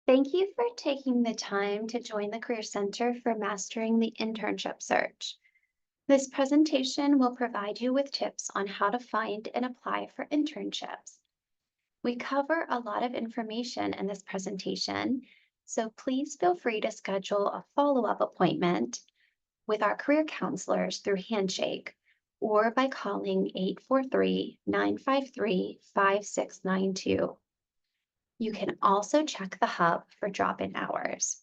Thank you for taking the time to join the Career Center for Mastering the Internship Search. This presentation will provide you with tips on how to find and apply for internships. We cover a lot of information in this presentation, so please feel free to schedule a follow-up appointment with our career counselors through Handshake or by calling 843-953-5692. You can also check the hub for drop-in hours.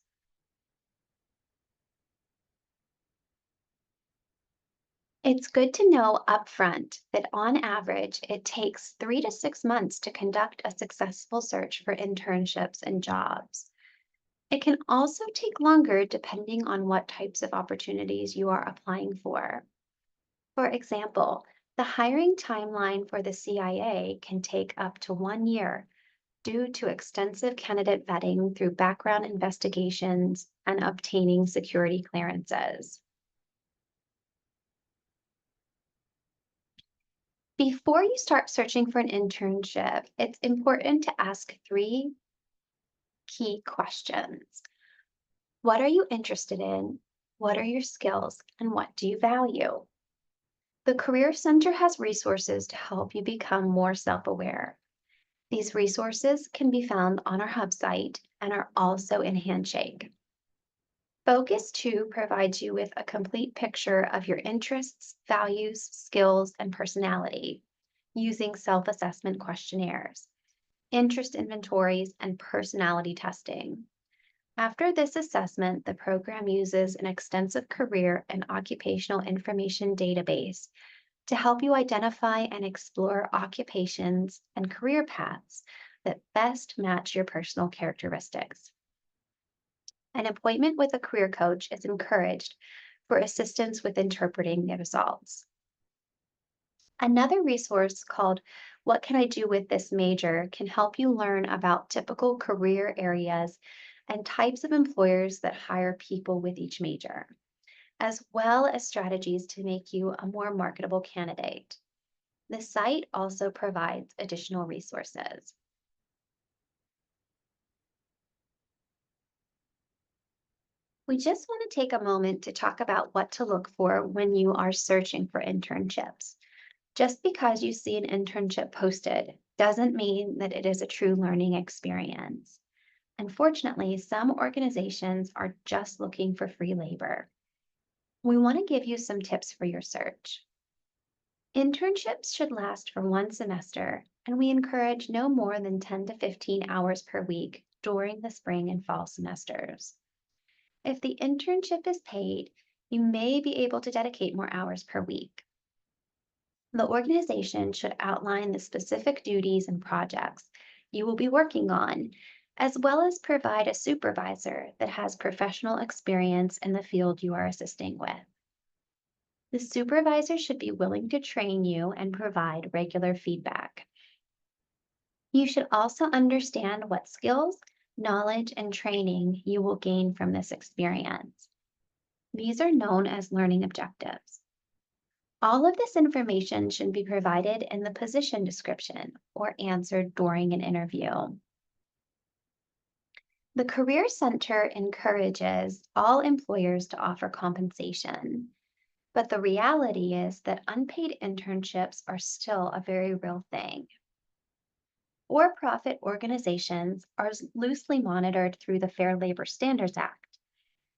It's good to know upfront that on average, it takes 3 to 6 months to conduct a successful search for internships and jobs. It can also take longer depending on what types of opportunities you are applying for. For example, the hiring timeline for the CIA can take up to 1 year due to extensive candidate vetting through background investigations and obtaining security clearances. Before you start searching for an internship, it's important to ask three key questions. What are you interested in? What are your skills? And what do you value? The Career Center has resources to help you become more self-aware. These resources can be found on our hub site and are also in Handshake. Focus 2 provides you with a complete picture of your interests, values, skills, and personality using self-assessment questionnaires, interest inventories, and personality testing. After this assessment, the program uses an extensive career and occupational information database to help you identify and explore occupations and career paths that best match your personal characteristics. An appointment with a career coach is encouraged for assistance with interpreting the results. Another resource called What Can I Do with This Major can help you learn about typical career areas and types of employers that hire people with each major, as well as strategies to make you a more marketable candidate. The site also provides additional resources. We just want to take a moment to talk about what to look for when you are searching for internships. Just because you see an internship posted doesn't mean that it is a true learning experience. Unfortunately, some organizations are just looking for free labor. We want to give you some tips for your search. Internships should last for 1 semester, and we encourage no more than 10 to 15 hours per week during the spring and fall semesters. If the internship is paid, you may be able to dedicate more hours per week. The organization should outline the specific duties and projects you will be working on, as well as provide a supervisor that has professional experience in the field you are assisting with. The supervisor should be willing to train you and provide regular feedback. You should also understand what skills, knowledge, and training you will gain from this experience. These are known as learning objectives. All of this information should be provided in the position description or answered during an interview. The Career Center encourages all employers to offer compensation, but the reality is that unpaid internships are still a very real thing. For-profit organizations are loosely monitored through the Fair Labor Standards Act.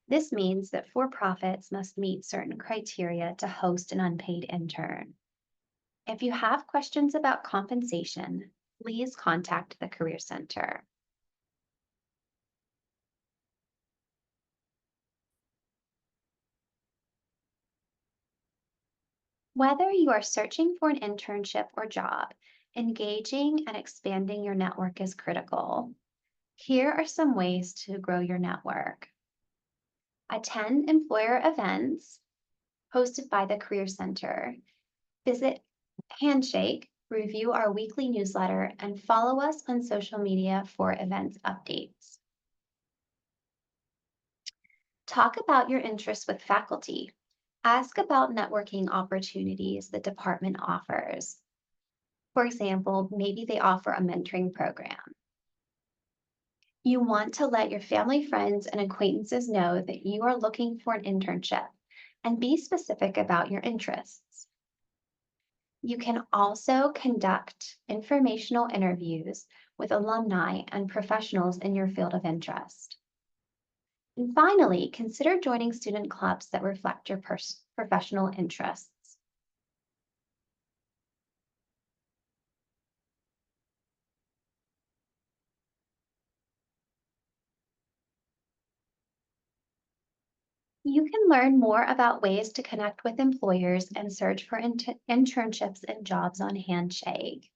This means that for-profits must meet certain criteria to host an unpaid intern. If you have questions about compensation, please contact the Career Center. Whether you are searching for an internship or job, engaging and expanding your network is critical. Here are some ways to grow your network. Attend employer events hosted by the Career Center. Visit Handshake, review our weekly newsletter, and follow us on social media for events updates. Talk about your interests with faculty. Ask about networking opportunities the department offers. For example, maybe they offer a mentoring program. You want to let your family, friends, and acquaintances know that you are looking for an internship and be specific about your interests. You can also conduct informational interviews with alumni and professionals in your field of interest. And finally, consider joining student clubs that reflect your professional interests. You can learn more about ways to connect with employers and search for internships and jobs on Handshake.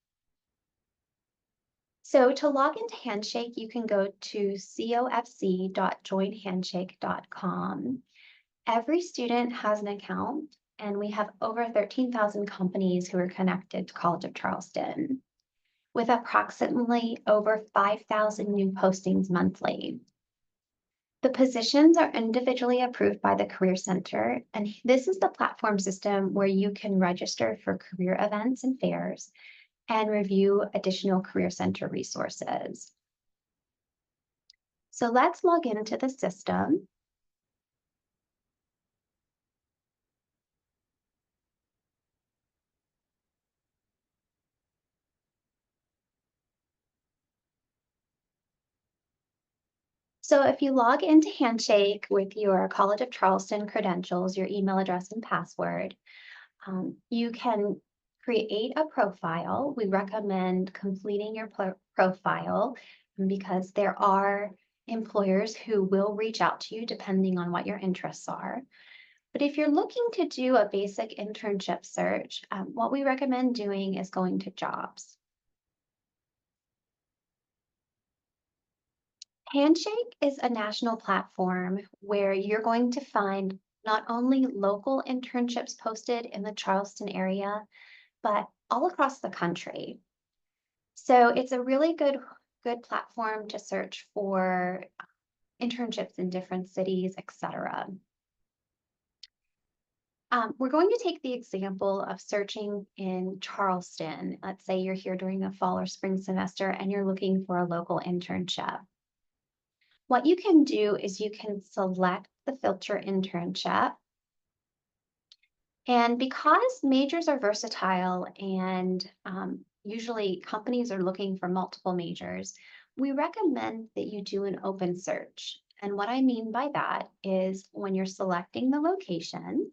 So to log into Handshake, you can go to cofc.joinhandshake.com. Every student has an account, and we have over 13,000 companies who are connected to College of Charleston, with approximately over 5,000 new postings monthly. The positions are individually approved by the Career Center, and this is the platform system where you can register for career events and fairs and review additional Career Center resources. So let's log into the system. So if you log into Handshake with your College of Charleston credentials, your email address and password, you can create a profile. We recommend completing your profile because there are employers who will reach out to you depending on what your interests are. But if you're looking to do a basic internship search, what we recommend doing is going to jobs. Handshake is a national platform where you're going to find not only local internships posted in the Charleston area, but all across the country. So it's a really good platform to search for internships in different cities, etc. We're going to take the example of searching in Charleston. Let's say you're here during the fall or spring semester and you're looking for a local internship. What you can do is you can select the filter internship. And because majors are versatile and usually companies are looking for multiple majors, we recommend that you do an open search. And what I mean by that is when you're selecting the location,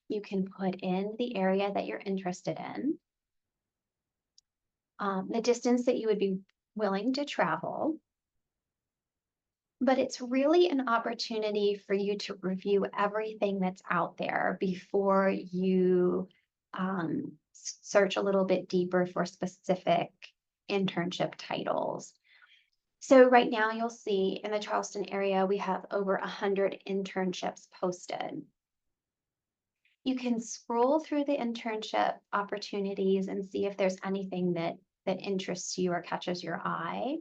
you can put in the area that you're interested in, the distance that you would be willing to travel, but it's really an opportunity for you to review everything that's out there before you search a little bit deeper for specific internship titles. So right now you'll see in the Charleston area, we have over 100 internships posted. You can scroll through the internship opportunities and see if there's anything that interests you or catches your eye.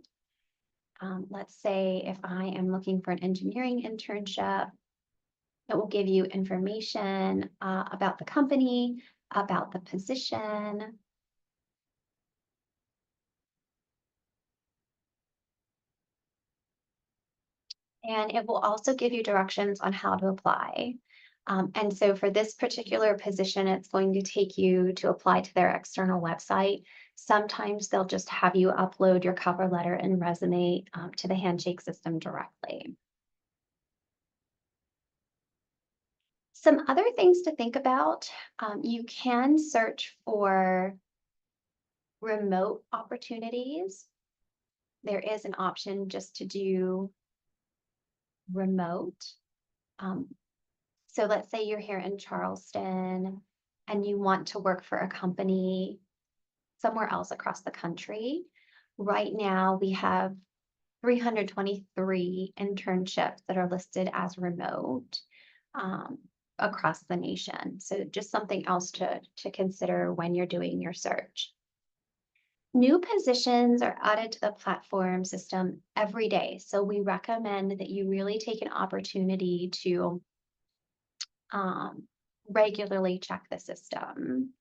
Let's say if I am looking for an engineering internship, it will give you information about the company, about the position. And it will also give you directions on how to apply. And so for this particular position, it's going to take you to apply to their external website. Sometimes they'll just have you upload your cover letter and resume to the Handshake system directly. Some other things to think about, you can search for remote opportunities. There is an option just to do remote. So let's say you're here in Charleston and you want to work for a company somewhere else across the country. Right now, we have 323 internships that are listed as remote across the nation. So just something else to consider when you're doing your search. New positions are added to the platform system every day. So we recommend that you really take an opportunity to regularly check the system.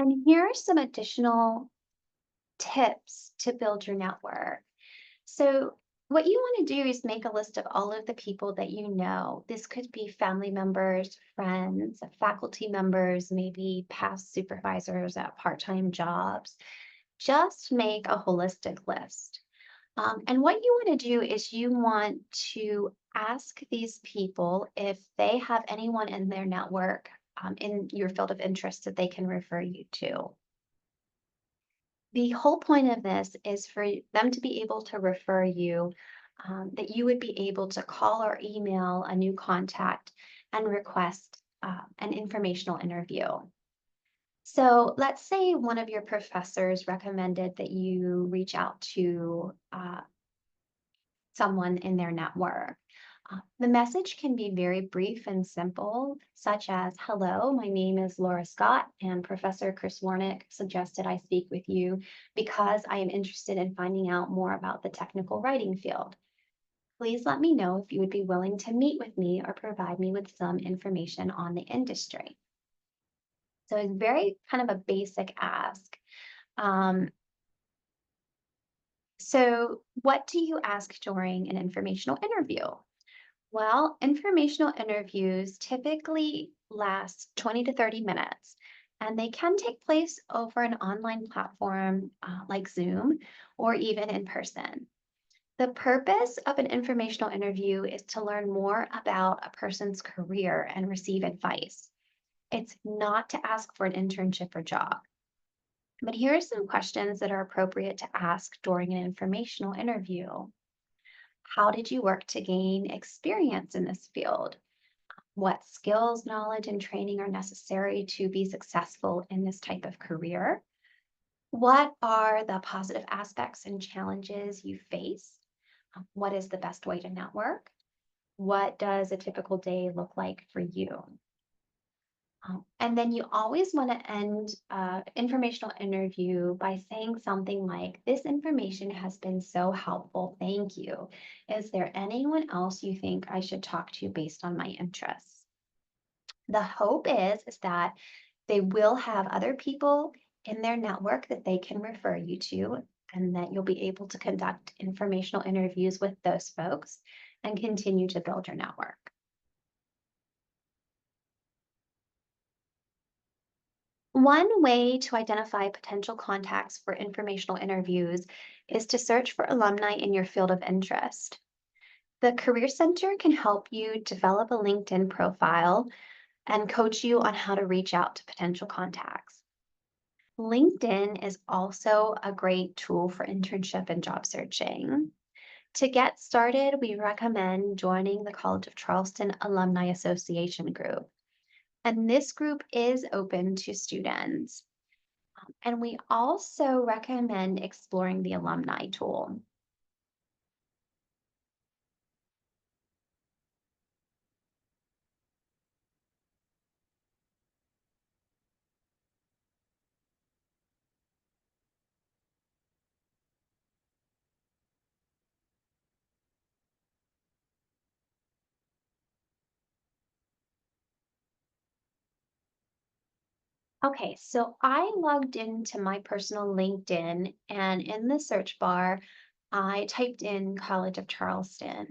And here are some additional tips to build your network. So, what you want to do is make a list of all of the people that you know. This could be family members, friends, faculty members, maybe past supervisors at part time jobs. Just make a holistic list. And what you want to do is you want to ask these people if they have anyone in their network in your field of interest that they can refer you to. The whole point of this is for them to be able to refer you, that you would be able to call or email a new contact and request an informational interview. So let's say one of your professors recommended that you reach out to someone in their network. The message can be very brief and simple, such as, "Hello, my name is Laura Scott, and Professor Chris Warnick suggested I speak with you because I am interested in finding out more about the technical writing field. Please let me know if you would be willing to meet with me or provide me with some information on the industry." So it's very kind of a basic ask. Um, so, what do you ask during an informational interview? Well, informational interviews typically last 20 to 30 minutes, and they can take place over an online platform like Zoom or even in person. The purpose of an informational interview is to learn more about a person's career and receive advice. It's not to ask for an internship or job. But here are some questions that are appropriate to ask during an informational interview. How did you work to gain experience in this field? What skills, knowledge, and training are necessary to be successful in this type of career? What are the positive aspects and challenges you face? What is the best way to network? What does a typical day look like for you? And then you always want to end informational interview by saying something like, "This information has been so helpful. Thank you. Is there anyone else you think I should talk to based on my interests?" The hope is that they will have other people in their network that they can refer you to, and that you'll be able to conduct informational interviews with those folks and continue to build your network. One way to identify potential contacts for informational interviews is to search for alumni in your field of interest. The Career Center can help you develop a LinkedIn profile and coach you on how to reach out to potential contacts. LinkedIn is also a great tool for internship and job searching. To get started, we recommend joining the College of Charleston Alumni Association group. And this group is open to students. And we also recommend exploring the alumni tool. Okay, so I logged into my personal LinkedIn, and in the search bar, I typed in College of Charleston.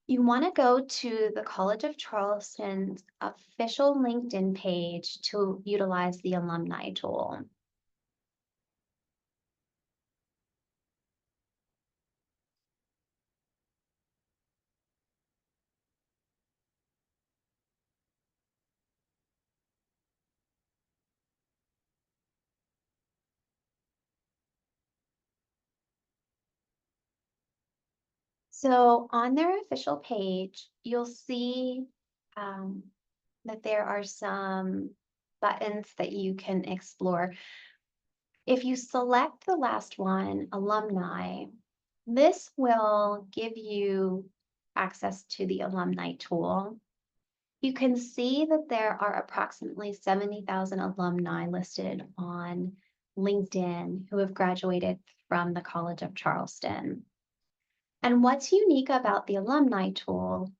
You want to go to the College of Charleston's official LinkedIn page to utilize the alumni tool. So on their official page, you'll see um, that there are some buttons that you can explore. If you select the last one, alumni, this will give you access to the alumni tool. You can see that there are approximately 70,000 alumni listed on LinkedIn who have graduated from the College of Charleston. And what's unique about the alumni tool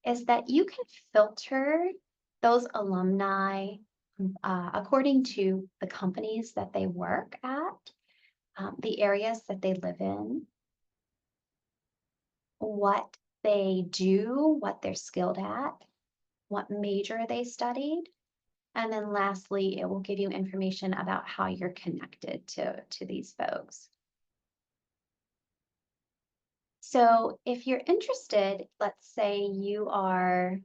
is that you can filter those alumni according to the companies that they work at, the areas that they live in, what they do, what they're skilled at, what major they studied. And then lastly, it will give you information about how you're connected to these folks. So if you're interested, let's say you are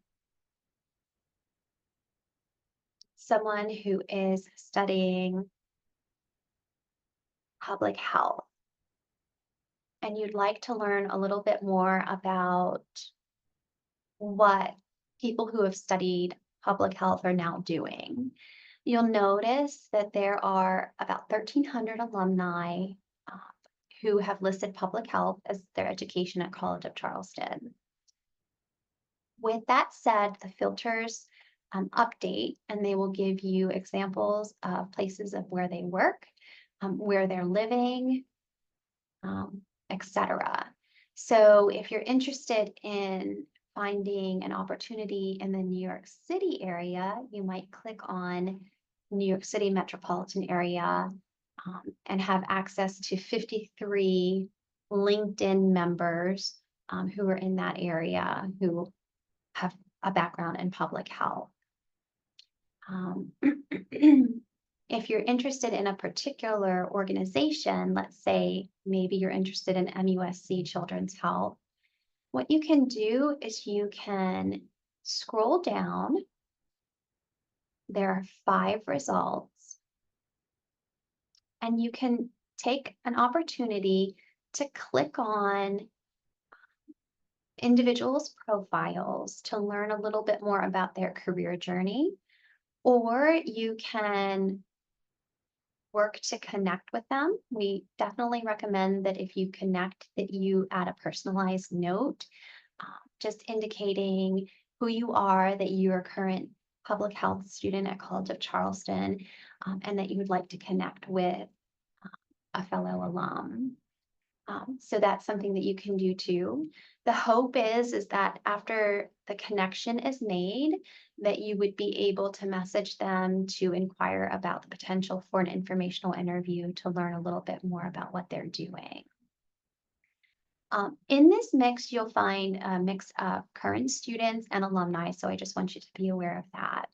someone who is studying public health and you'd like to learn a little bit more about what people who have studied public health are now doing, you'll notice that there are about 1,300 alumni uh, who have listed public health as their education at College of Charleston. With that said, the filters update and they will give you examples of places of where they work, where they're living, etc. So if you're interested in finding an opportunity in the New York City area, you might click on New York City metropolitan area and have access to 53 LinkedIn members who are in that area who have a background in public health. If you're interested in a particular organization, let's say maybe you're interested in MUSC Children's Health, what you can do is you can scroll down. There are 5 results, and you can take an opportunity to click on individuals' profiles to learn a little bit more about their career journey, or you can work to connect with them. We definitely recommend that if you connect, that you add a personalized note, just indicating who you are, that you're a current public health student at College of Charleston, and that you would like to connect with a fellow alum. So that's something that you can do too. The hope is that after the connection is made, that you would be able to message them to inquire about the potential for an informational interview to learn a little bit more about what they're doing. In this mix, you'll find a mix of current students and alumni, so I just want you to be aware of that.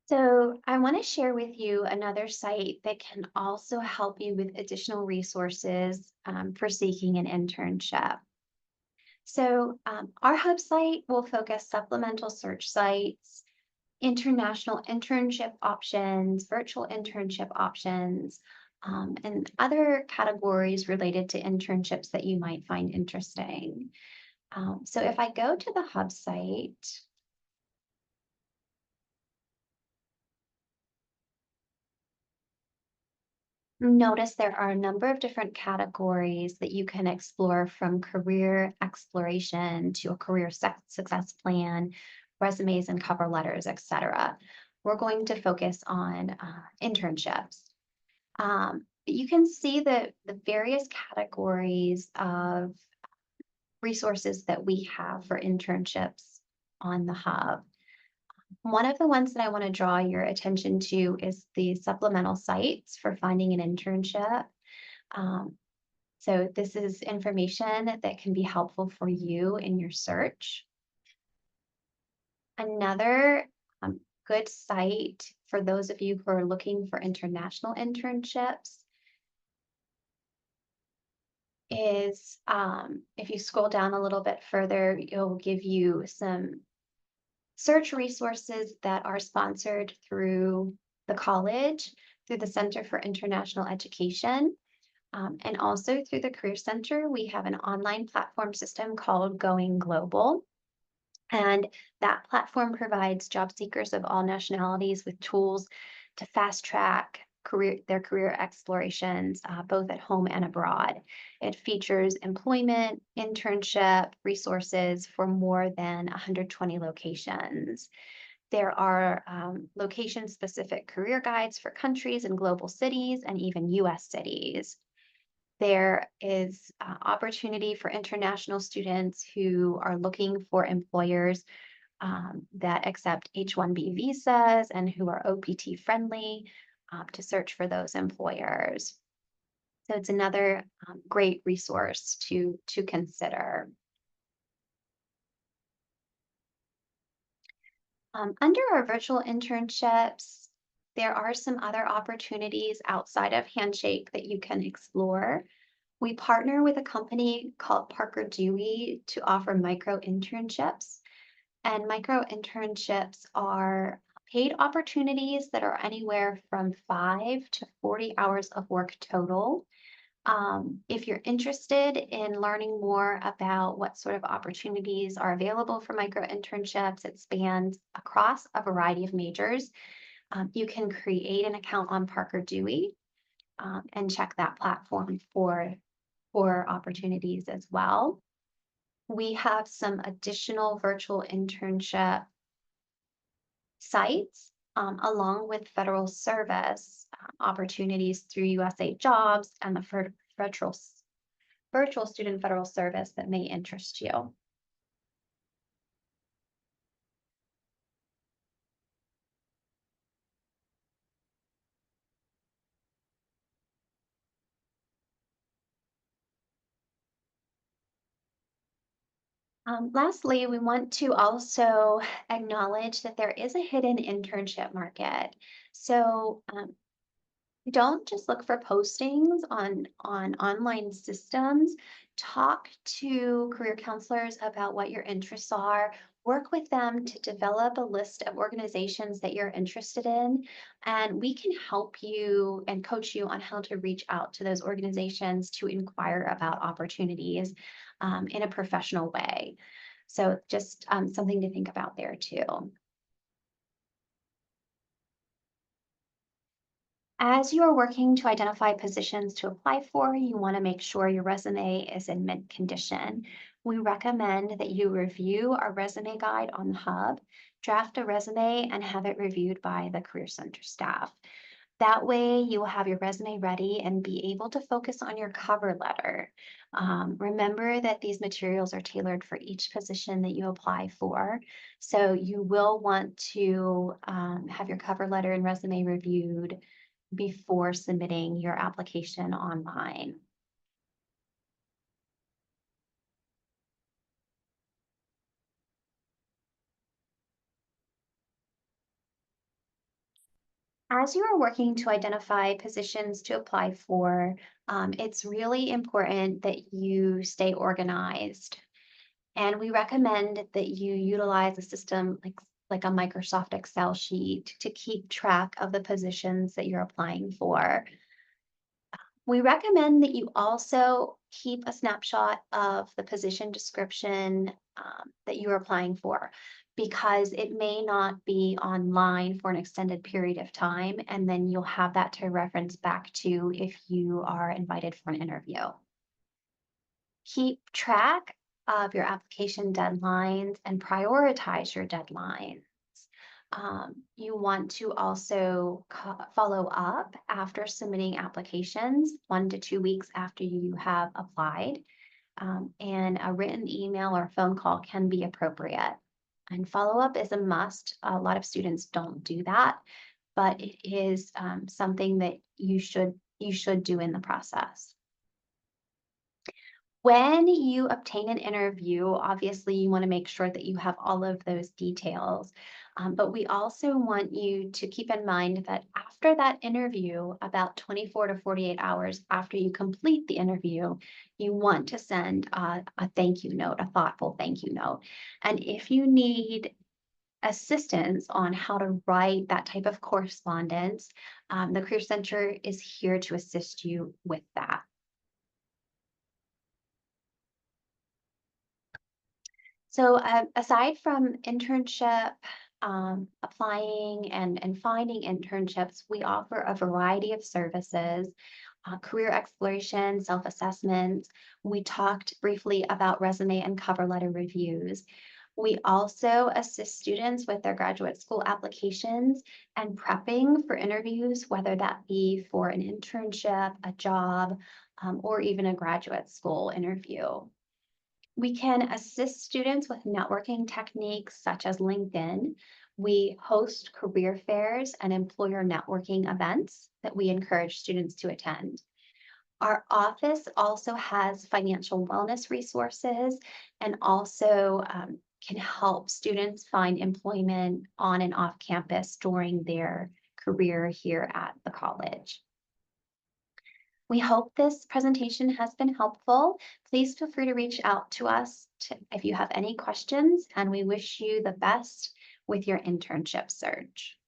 So I want to share with you another site that can also help you with additional resources for seeking an internship. So our hub site will focus supplemental search sites, international internship options, virtual internship options, and other categories related to internships that you might find interesting. So if I go to the hub site, notice there are a number of different categories that you can explore, from career exploration to a career success plan, resumes and cover letters, etc. We're going to focus on internships. You can see the various categories of resources that we have for internships on the hub. One of the ones that I want to draw your attention to is the supplemental sites for finding an internship. So this is information that can be helpful for you in your search. Another good site for those of you who are looking for international internships is, if you scroll down a little bit further, it'll give you some search resources that are sponsored through the college, through the Center for International Education, and also through the Career Center. We have an online platform system called Going Global. And that platform provides job seekers of all nationalities with tools to fast track their career explorations, both at home and abroad. It features employment, internship resources for more than 120 locations. There are location-specific career guides for countries and global cities and even US cities. There is opportunity for international students who are looking for employers that accept H-1B visas and who are OPT friendly to search for those employers. So it's another great resource to consider. Under our virtual internships, there are some other opportunities outside of Handshake that you can explore. We partner with a company called Parker Dewey to offer micro internships. And micro internships are paid opportunities that are anywhere from 5 to 40 hours of work total. If you're interested in learning more about what sort of opportunities are available for micro internships, it spans across a variety of majors. You can create an account on Parker Dewey and check that platform for opportunities as well. We have some additional virtual internship sites along with federal service opportunities through USA Jobs and the virtual student federal service that may interest you. Lastly, we want to also acknowledge that there is a hidden internship market. So don't just look for postings on online systems. Talk to career counselors about what your interests are. Work with them to develop a list of organizations that you're interested in, and we can help you and coach you on how to reach out to those organizations to inquire about opportunities in a professional way. So just something to think about there too. As you are working to identify positions to apply for, you want to make sure your resume is in mint condition. We recommend that you review our resume guide on the Hub, draft a resume, and have it reviewed by the Career Center staff. That way, you will have your resume ready and be able to focus on your cover letter. Remember that these materials are tailored for each position that you apply for. So you will want to have your cover letter and resume reviewed before submitting your application online. As you are working to identify positions to apply for, it's really important that you stay organized. And we recommend that you utilize a system like a Microsoft Excel sheet to keep track of the positions that you're applying for. We recommend that you also keep a snapshot of the position description that you're applying for, because it may not be online for an extended period of time, and then you'll have that to reference back to if you are invited for an interview. Keep track of your application deadlines and prioritize your deadlines. You want to also follow up after submitting applications 1 to 2 weeks after you have applied. And a written email or phone call can be appropriate. And follow up is a must. A lot of students don't do that, but it is something that you should do in the process. When you obtain an interview, obviously you want to make sure that you have all of those details. But we also want you to keep in mind that after that interview, about 24 to 48 hours after you complete the interview, you want to send a thank you note, a thoughtful thank you note. And if you need assistance on how to write that type of correspondence, the Career Center is here to assist you with that. So, aside from internship, applying and finding internships, we offer a variety of services, career exploration, self-assessments. We talked briefly about resume and cover letter reviews. We also assist students with their graduate school applications and prepping for interviews, whether that be for an internship, a job, or even a graduate school interview. We can assist students with networking techniques such as LinkedIn. We host career fairs and employer networking events that we encourage students to attend. Our office also has financial wellness resources and also can help students find employment on and off campus during their career here at the college. We hope this presentation has been helpful. Please feel free to reach out to us if you have any questions, and we wish you the best with your internship search.